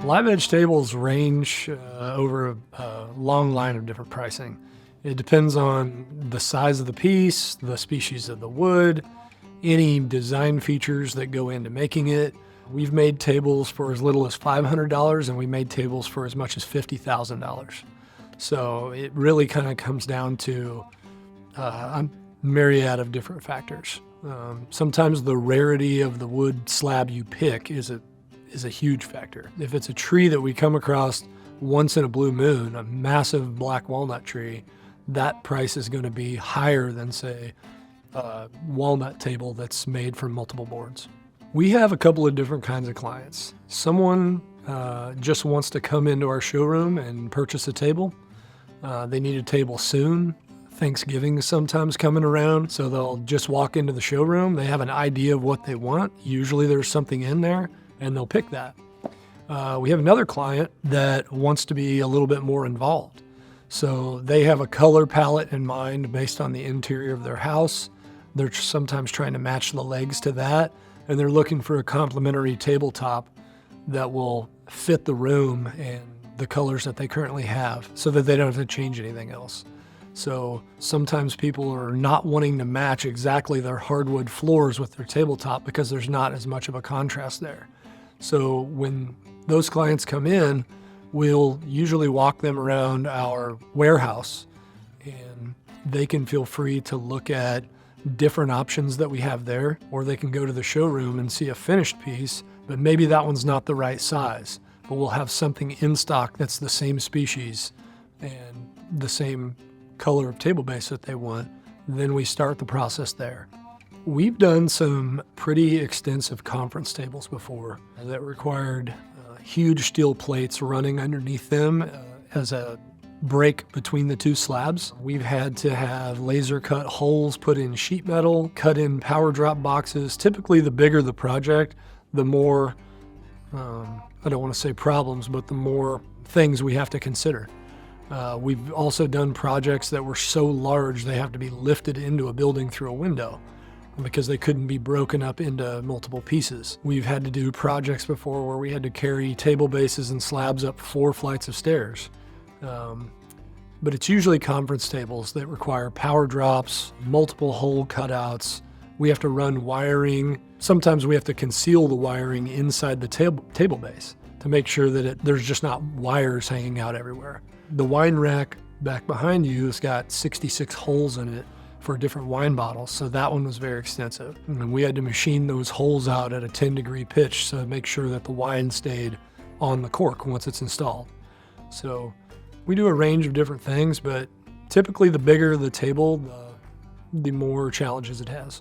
Live edge tables range over a long line of different pricing. It depends on the size of the piece, the species of the wood, any design features that go into making it. We've made tables for as little as $500 and we made tables for as much as $50,000. So it really kind of comes down to a myriad of different factors. Sometimes the rarity of the wood slab you pick is a huge factor. If it's a tree that we come across once in a blue moon, a massive black walnut tree, that price is going to be higher than, say, a walnut table that's made from multiple boards. We have a couple of different kinds of clients. Someone just wants to come into our showroom and purchase a table. They need a table soon. Thanksgiving is sometimes coming around, so they'll just walk into the showroom. They have an idea of what they want. Usually there's something in there, and they'll pick that. We have another client that wants to be a little bit more involved. So they have a color palette in mind based on the interior of their house. They're sometimes trying to match the legs to that, and they're looking for a complementary tabletop that will fit the room and the colors that they currently have so that they don't have to change anything else. So sometimes people are not wanting to match exactly their hardwood floors with their tabletop because there's not as much of a contrast there. So when those clients come in, we'll usually walk them around our warehouse and they can feel free to look at different options that we have there, or they can go to the showroom and see a finished piece, but maybe that one's not the right size, but we'll have something in stock that's the same species and the same color of table base that they want. Then we start the process there. We've done some pretty extensive conference tables before that required huge steel plates running underneath them as a break between the two slabs. We've had to have laser cut holes put in sheet metal, cut in power drop boxes. Typically the bigger the project, the more, I don't want to say problems, but the more things we have to consider. We've also done projects that were so large they have to be lifted into a building through a window because they couldn't be broken up into multiple pieces. We've had to do projects before where we had to carry table bases and slabs up 4 flights of stairs. But it's usually conference tables that require power drops, multiple hole cutouts. We have to run wiring. Sometimes we have to conceal the wiring inside the table base to make sure that there's just not wires hanging out everywhere. The wine rack back behind you has got 66 holes in it for different wine bottles, so that one was very extensive. And we had to machine those holes out at a 10-degree pitch to make sure that the wine stayed on the cork once it's installed. So we do a range of different things, but typically the bigger the table, the more challenges it has.